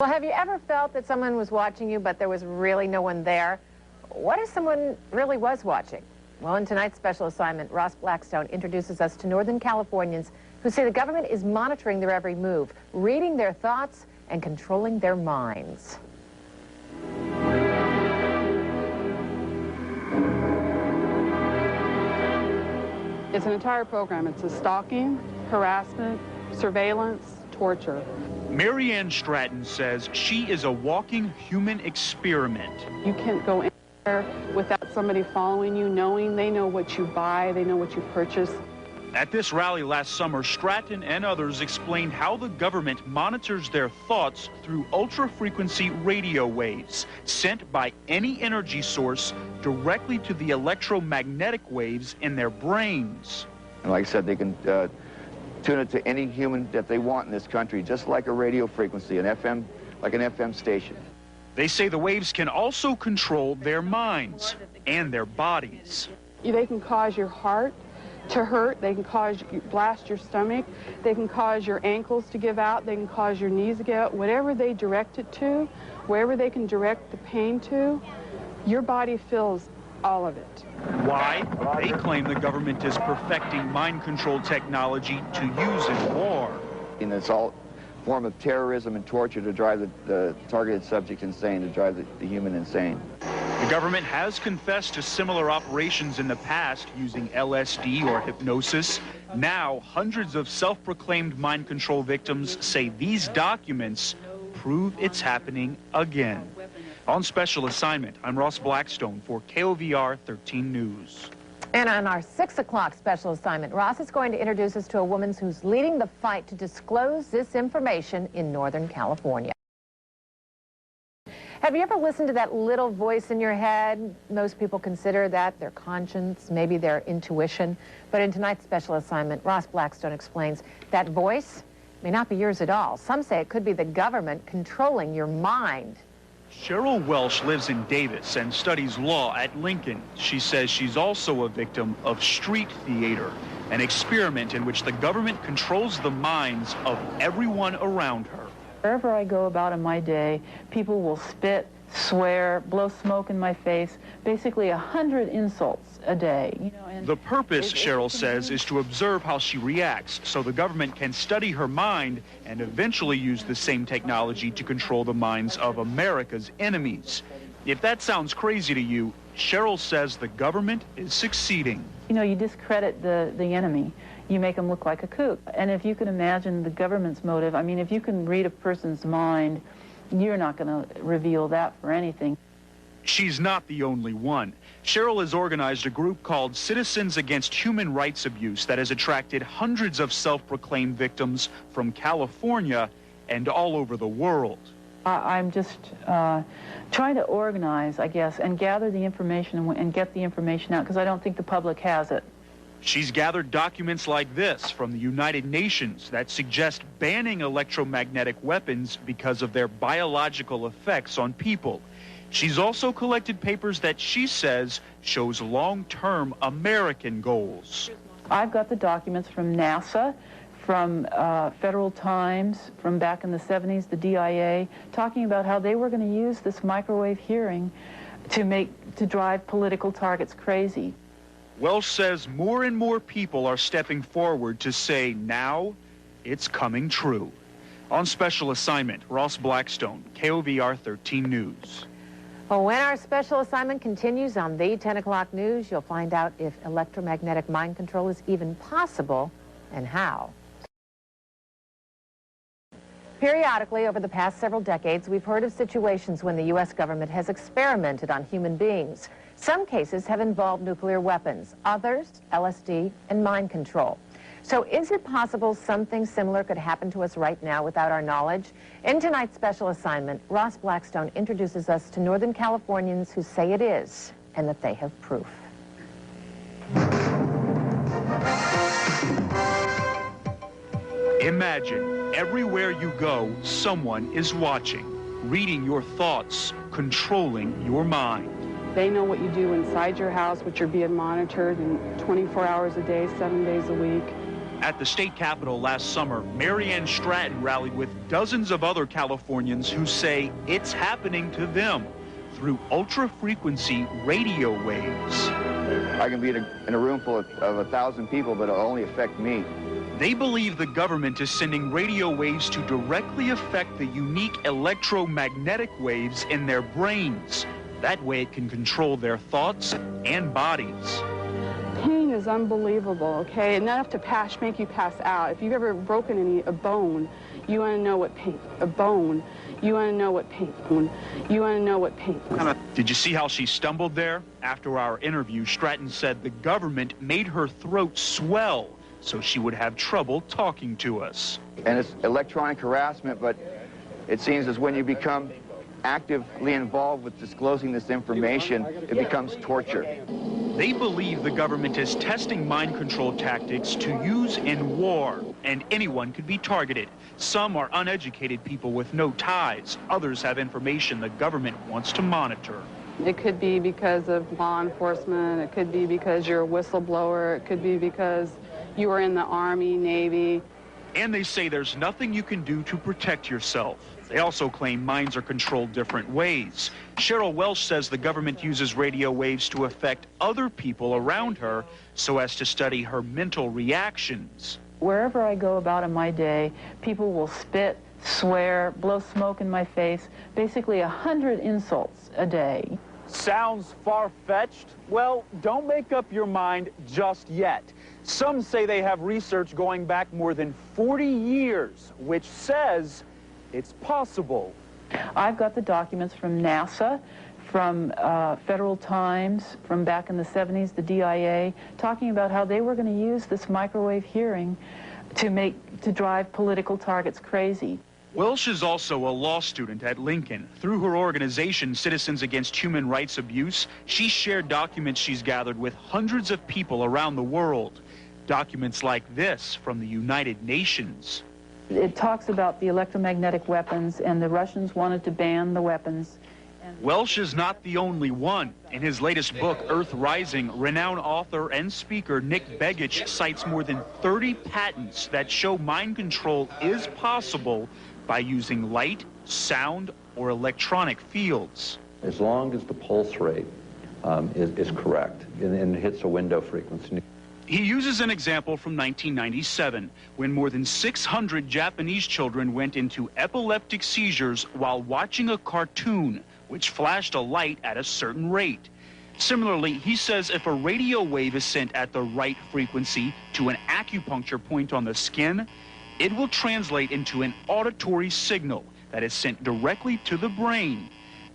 Well, have you ever felt that someone was watching you, but there was really no one there? What if someone really was watching? Well, in tonight's special assignment, Ross Blackstone introduces us to Northern Californians who say the government is monitoring their every move, reading their thoughts, and controlling their minds. It's an entire program. It's a stalking, harassment, surveillance, torture. Mary Ann Stratton says she is a walking human experiment. You can't go anywhere without somebody following you, knowing they know what you buy, they know what you purchase. At this rally last summer, Stratton and others explained how the government monitors their thoughts through ultra-frequency radio waves sent by any energy source directly to the electromagnetic waves in their brains. And like I said, they can tune it to any human that they want in this country, just like a radio frequency, an FM, like an FM station. They say the waves can also control their minds and their bodies. They can cause your heart to hurt, they can cause you blast your stomach, they can cause your ankles to give out, they can cause your knees to give out. Whatever they direct it to, wherever they can direct the pain to, your body feels all of it. Why? They claim the government is perfecting mind control technology to use in war. And it's all a form of terrorism and torture to drive the targeted subject insane, to drive the human insane. The government has confessed to similar operations in the past using LSD or hypnosis. Now, hundreds of self-proclaimed mind control victims say these documents prove it's happening again. On special assignment, I'm Ross Blackstone for KOVR 13 News. And on our 6 o'clock special assignment, Ross is going to introduce us to a woman who's leading the fight to disclose this information in Northern California. Have you ever listened to that little voice in your head? Most people consider that their conscience, maybe their intuition. But in tonight's special assignment, Ross Blackstone explains that voice may not be yours at all. Some say it could be the government controlling your mind. Cheryl Welsh lives in Davis and studies law at Lincoln. She says she's also a victim of street theater, an experiment in which the government controls the minds of everyone around her. Wherever I go about in my day, people will spit, swear, blow smoke in my face, basically 100 insults a day. You know, and the purpose, Cheryl says, is to observe how she reacts so the government can study her mind and eventually use the same technology to control the minds of America's enemies. If that sounds crazy to you, Cheryl says the government is succeeding. You know, you discredit the enemy. You make them look like a kook. And if you can imagine the government's motive, I mean, if you can read a person's mind, you're not going to reveal that for anything. She's not the only one. Cheryl has organized a group called Citizens Against Human Rights Abuse that has attracted hundreds of self-proclaimed victims from California and all over the world. I'm just trying to organize, I guess, and gather the information and get the information out, because I don't think the public has it. She's gathered documents like this from the United Nations that suggest banning electromagnetic weapons because of their biological effects on people. She's also collected papers that she says shows long-term American goals. I've got the documents from NASA, from Federal Times, from back in the 70s, the DIA, talking about how they were going to use this microwave hearing to drive political targets crazy. Welsh says more and more people are stepping forward to say now it's coming true. On special assignment, Ross Blackstone, KOVR 13 News. Well, when our special assignment continues on the 10 o'clock news, you'll find out if electromagnetic mind control is even possible and how. Periodically, over the past several decades, we've heard of situations when the U.S. government has experimented on human beings. Some cases have involved nuclear weapons, others, LSD and mind control. So is it possible something similar could happen to us right now without our knowledge? In tonight's special assignment, Ross Blackstone introduces us to Northern Californians who say it is, and that they have proof. Imagine everywhere you go, someone is watching, reading your thoughts, controlling your mind. They know what you do inside your house, which you're being monitored, and 24 hours a day, 7 days a week. At the state capitol last summer, Marianne Stratton rallied with dozens of other Californians who say it's happening to them through ultra-frequency radio waves. I can be in a room full of 1,000 people, but it'll only affect me. They believe the government is sending radio waves to directly affect the unique electromagnetic waves in their brains. That way it can control their thoughts and bodies. Pain is unbelievable, okay? Enough to make you pass out. If you've ever broken a bone, you want to know what pain. A bone, you want to know what pain. You want to know what pain. Did you see how she stumbled there? After our interview, Stratton said the government made her throat swell so she would have trouble talking to us. And it's electronic harassment, but it seems as when you become actively involved with disclosing this information, it becomes torture. They believe the government is testing mind control tactics to use in war, and anyone could be targeted. Some are uneducated people with no ties. Others have information the government wants to monitor. It could be because of law enforcement. It could be because you're a whistleblower. It could be because you were in the Army, Navy. And they say there's nothing you can do to protect yourself. They also claim minds are controlled different ways. Cheryl Welsh says the government uses radio waves to affect other people around her so as to study her mental reactions. Wherever I go about in my day, people will spit, swear, blow smoke in my face, basically 100 insults a day. Sounds far-fetched? Well, don't make up your mind just yet. Some say they have research going back more than 40 years, which says it's possible. I've got the documents from NASA, from Federal Times, from back in the 70s, the DIA, talking about how they were going to use this microwave hearing to drive political targets crazy. Welsh is also a law student at Lincoln. Through her organization, Citizens Against Human Rights Abuse, she shared documents she's gathered with hundreds of people around the world. Documents like this from the United Nations. It talks about the electromagnetic weapons, and the Russians wanted to ban the weapons. Welsh is not the only one. In his latest book, Earth Rising, renowned author and speaker Nick Begich cites more than 30 patents that show mind control is possible by using light, sound, or electronic fields. As long as the pulse rate is correct and it hits a window frequency. He uses an example from 1997, when more than 600 Japanese children went into epileptic seizures while watching a cartoon, which flashed a light at a certain rate. Similarly, he says if a radio wave is sent at the right frequency to an acupuncture point on the skin, it will translate into an auditory signal that is sent directly to the brain.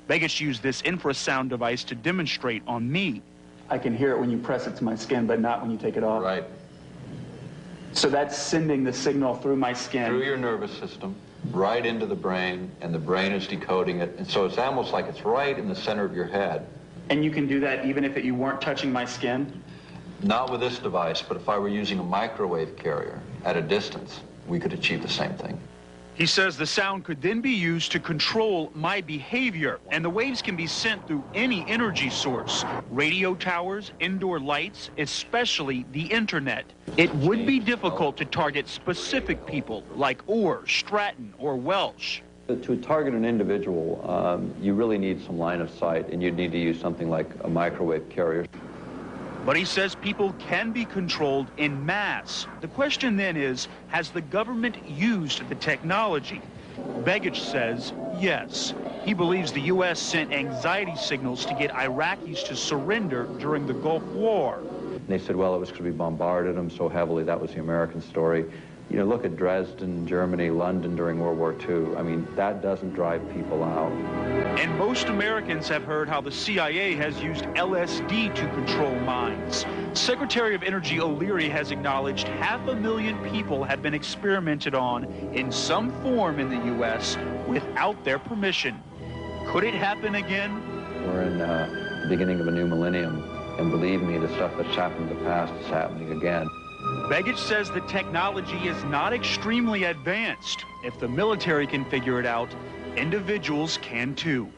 Begich used this infrasound device to demonstrate on me. I can hear it when you press it to my skin, but not when you take it off. Right. So that's sending the signal through my skin. Through your nervous system, right into the brain, and the brain is decoding it. And so it's almost like it's right in the center of your head. And you can do that even if you weren't touching my skin? Not with this device, but if I were using a microwave carrier at a distance, we could achieve the same thing. He says the sound could then be used to control my behavior, and the waves can be sent through any energy source, radio towers, indoor lights, especially the internet. It would be difficult to target specific people like Orr, Stratton, or Welsh. To target an individual, you really need some line of sight, and you'd need to use something like a microwave carrier. But he says people can be controlled en masse. The question then is, has the government used the technology? Begich says yes. He believes the U.S. sent anxiety signals to get Iraqis to surrender during the Gulf War. And they said, well, it was because we bombarded them so heavily. That was the American story. You know, look at Dresden, Germany, London during World War II. I mean, that doesn't drive people out. And most Americans have heard how the CIA has used LSD to control minds. Secretary of Energy O'Leary has acknowledged 500,000 people have been experimented on in some form in the U.S. without their permission. Could it happen again? We're in the beginning of a new millennium, and believe me, the stuff that's happened in the past is happening again. Begich says the technology is not extremely advanced. If the military can figure it out, individuals can too.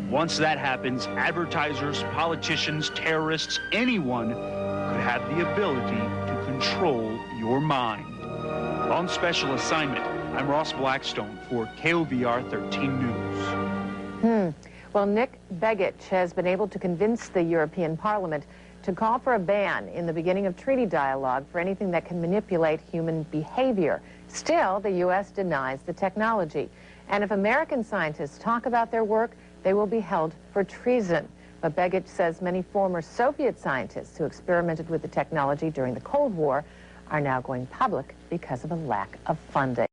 Once that happens, advertisers, politicians, terrorists, anyone could have the ability to control your mind. On special assignment, I'm Ross Blackstone for KOVR 13 News. Well, Nick Begich has been able to convince the European Parliament to call for a ban in the beginning of treaty dialogue for anything that can manipulate human behavior. Still, the U.S. denies the technology. And if American scientists talk about their work, they will be held for treason. But Begich says many former Soviet scientists who experimented with the technology during the Cold War are now going public because of a lack of funding.